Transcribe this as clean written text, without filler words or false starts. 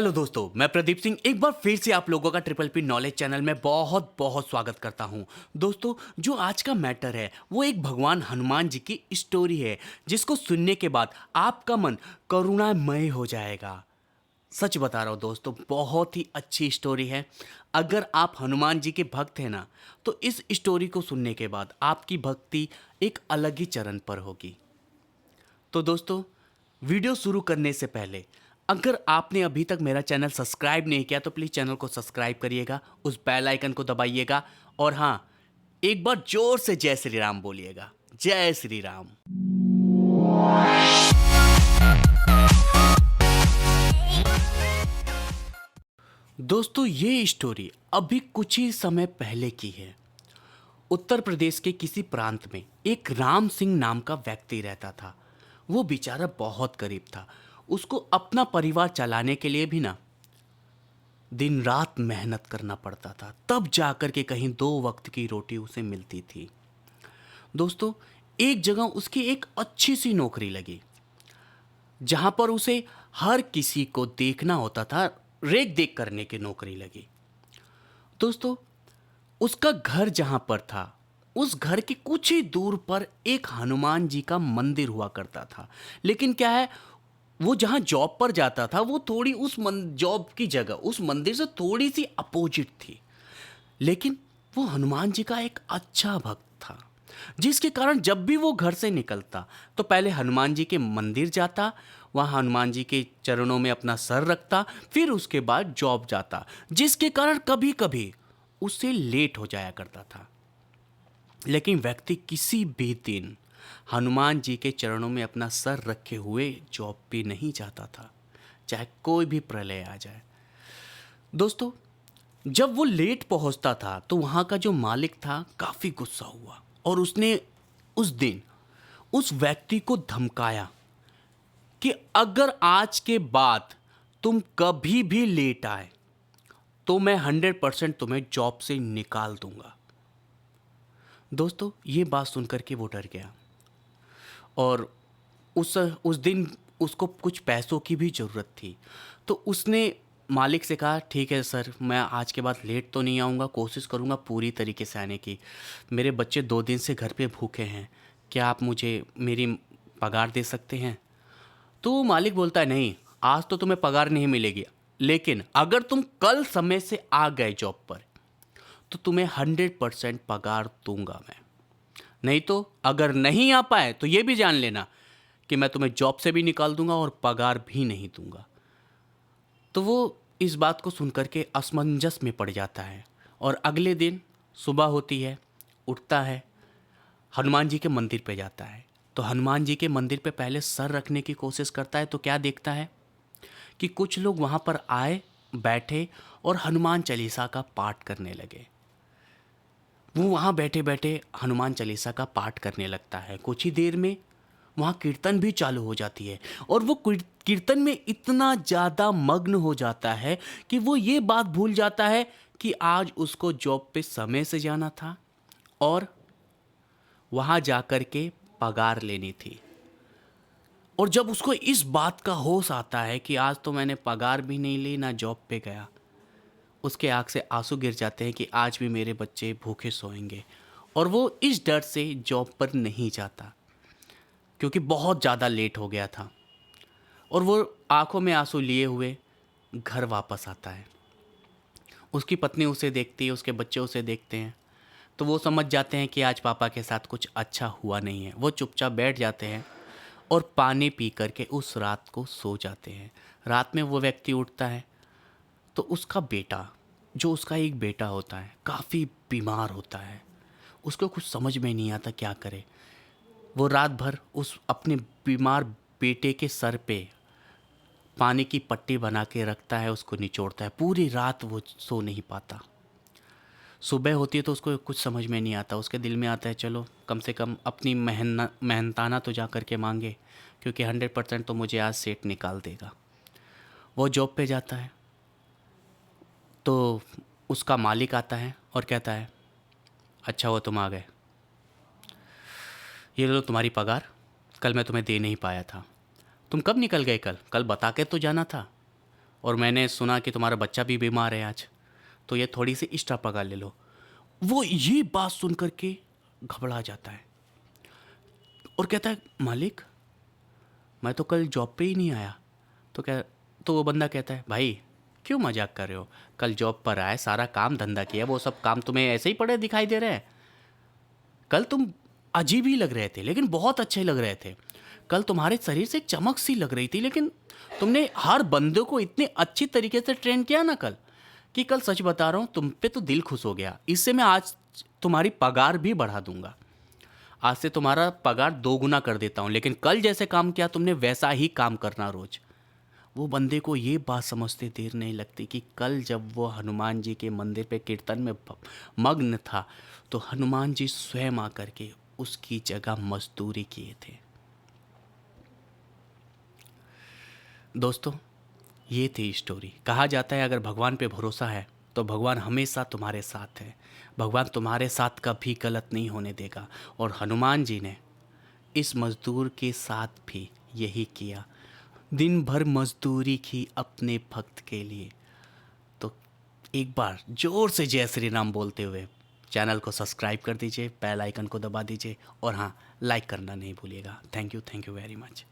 Hello दोस्तों, मैं प्रदीप सिंह एक बार फिर से आप लोगों का ट्रिपल पी नॉलेज चैनल में बहुत बहुत स्वागत करता हूं। दोस्तों, जो आज का मैटर है वो एक भगवान हनुमान जी की स्टोरी है जिसको सुनने के बाद आपका मन करुणामय हो जाएगा। सच बता रहा हूँ दोस्तों, बहुत ही अच्छी स्टोरी है। अगर आप हनुमान जी के भक्त हैं ना, तो इस स्टोरी को सुनने के बाद आपकी भक्ति एक अलग ही चरण पर होगी। तो दोस्तों, वीडियो शुरू करने से पहले अगर आपने अभी तक मेरा चैनल सब्सक्राइब नहीं किया तो प्लीज़ चैनल को सब्सक्राइब करिएगा, उस बेल आइकन को दबाइएगा और हाँ, एक बार जोर से जय श्री राम बोलिएगा। जय श्री राम। दोस्तों, ये स्टोरी अभी कुछ ही समय पहले की है। उत्तर प्रदेश के किसी प्रांत में एक राम सिंह नाम का व्यक्ति रहता था। वो बेचारा बहुत गरीब था। उसको अपना परिवार चलाने के लिए भी ना दिन रात मेहनत करना पड़ता था, तब जाकर के कहीं 2 वक्त की रोटी उसे मिलती थी। दोस्तों, एक जगह उसकी एक अच्छी सी नौकरी लगी जहां पर उसे हर किसी को देखना होता था। रेख देख करने की नौकरी लगी। दोस्तों, उसका घर जहां पर था, उस घर के कुछ ही दूर पर एक हनुमान जी का मंदिर हुआ करता था। लेकिन क्या है, वो जहां जॉब पर जाता था वो थोड़ी उस जॉब की जगह उस मंदिर से थोड़ी सी अपोजिट थी। लेकिन वो हनुमान जी का एक अच्छा भक्त था, जिसके कारण जब भी वो घर से निकलता तो पहले हनुमान जी के मंदिर जाता, वहाँ हनुमान जी के चरणों में अपना सर रखता, फिर उसके बाद जॉब जाता, जिसके कारण कभी कभी उससे लेट हो जाया करता था। लेकिन व्यक्ति किसी भी दिन हनुमान जी के चरणों में अपना सर रखे हुए जॉब पे नहीं जाता था, चाहे कोई भी प्रलय आ जाए। दोस्तों, जब वो लेट पहुंचता था तो वहाँ का जो मालिक था काफ़ी गुस्सा हुआ और उसने उस दिन उस व्यक्ति को धमकाया कि अगर आज के बाद तुम कभी भी लेट आए तो मैं 100% तुम्हें जॉब से निकाल दूंगा। दोस्तों, ये बात सुनकर के वो डर गया और उस दिन उसको कुछ पैसों की भी ज़रूरत थी। तो उसने मालिक से कहा, ठीक है सर, मैं आज के बाद लेट तो नहीं आऊँगा, कोशिश करूँगा पूरी तरीके से आने की। मेरे बच्चे 2 दिन से घर पे भूखे हैं, क्या आप मुझे मेरी पगार दे सकते हैं? तो मालिक बोलता है, नहीं, आज तो तुम्हें पगार नहीं मिलेगी, लेकिन अगर तुम कल समय से आ गए जॉब पर तो तुम्हें 100% पगार दूंगा मैं। नहीं तो अगर नहीं आ पाए तो ये भी जान लेना कि मैं तुम्हें जॉब से भी निकाल दूंगा और पगार भी नहीं दूंगा। तो वो इस बात को सुनकर के असमंजस में पड़ जाता है और अगले दिन सुबह होती है, उठता है, हनुमान जी के मंदिर पे जाता है। तो हनुमान जी के मंदिर पे पहले सर रखने की कोशिश करता है तो क्या देखता है कि कुछ लोग वहाँ पर आए, बैठे और हनुमान चालीसा का पाठ करने लगे। वो वहाँ बैठे बैठे हनुमान चालीसा का पाठ करने लगता है। कुछ ही देर में वहाँ कीर्तन भी चालू हो जाती है और वो कीर्तन में इतना ज़्यादा मग्न हो जाता है कि वो ये बात भूल जाता है कि आज उसको जॉब पे समय से जाना था और वहाँ जाकर के पगार लेनी थी। और जब उसको इस बात का होश आता है कि आज तो मैंने पगार भी नहीं ली, ना जॉब पे गया, उसके आँख से आंसू गिर जाते हैं कि आज भी मेरे बच्चे भूखे सोएंगे। और वो इस डर से जॉब पर नहीं जाता क्योंकि बहुत ज़्यादा लेट हो गया था। और वो आंखों में आंसू लिए हुए घर वापस आता है। उसकी पत्नी उसे देखती है, उसके बच्चे उसे देखते हैं, तो वो समझ जाते हैं कि आज पापा के साथ कुछ अच्छा हुआ नहीं है। वो चुपचाप बैठ जाते हैं और पानी पी करके उस रात को सो जाते हैं। रात में वो व्यक्ति उठता है तो उसका बेटा, जो उसका एक बेटा होता है, काफ़ी बीमार होता है। उसको कुछ समझ में नहीं आता क्या करे। वो रात भर उस अपने बीमार बेटे के सर पे पानी की पट्टी बना के रखता है, उसको निचोड़ता है। पूरी रात वो सो नहीं पाता। सुबह होती है तो उसको कुछ समझ में नहीं आता। उसके दिल में आता है, चलो कम से कम अपनी मेहनताना तो जा कर के मांगे, क्योंकि 100% तो मुझे आज सेठ निकाल देगा। वो जॉब पे जाता है तो उसका मालिक आता है और कहता है, अच्छा हुआ तुम आ गए, ये लो तुम्हारी पगार, कल मैं तुम्हें दे नहीं पाया था। तुम कब निकल गए? कल कल बता के तो जाना था। और मैंने सुना कि तुम्हारा बच्चा भी बीमार है आज, तो ये थोड़ी सी एक्स्ट्रा पगार ले लो। वो ये बात सुन करके घबरा जाता है और कहता है, मालिक मैं तो कल जॉब पे ही नहीं आया। तो वो बंदा कहता है, भाई क्यों मजाक कर रहे हो, कल जॉब पर आए, सारा काम धंधा किया, वो सब काम तुम्हें ऐसे ही पड़े दिखाई दे रहे हैं। कल तुम अजीब ही लग रहे थे लेकिन बहुत अच्छे लग रहे थे। कल तुम्हारे शरीर से एक चमक सी लग रही थी, लेकिन तुमने हर बंदे को इतने अच्छी तरीके से ट्रेन किया ना कल, कि कल सच बता रहा हूँ तुम पे तो दिल खुश हो गया। इससे मैं आज तुम्हारी पगार भी बढ़ा दूंगा। आज से तुम्हारा पगार 2 गुना कर देता हूँ, लेकिन कल जैसे काम किया तुमने वैसा ही काम करना रोज। वो बंदे को ये बात समझते देर नहीं लगती कि कल जब वो हनुमान जी के मंदिर पे कीर्तन में मग्न था, तो हनुमान जी स्वयं आकर के उसकी जगह मजदूरी किए थे। दोस्तों, ये थी स्टोरी। कहा जाता है अगर भगवान पे भरोसा है तो भगवान हमेशा तुम्हारे साथ है। भगवान तुम्हारे साथ कभी गलत नहीं होने देगा। और हनुमान जी ने इस मजदूर के साथ भी यही किया, दिन भर मजदूरी की अपने भक्त के लिए। तो एक बार जोर से जय श्री राम बोलते हुए चैनल को सब्सक्राइब कर दीजिए, बेल आइकन को दबा दीजिए और हाँ, लाइक करना नहीं भूलिएगा। Thank you very much.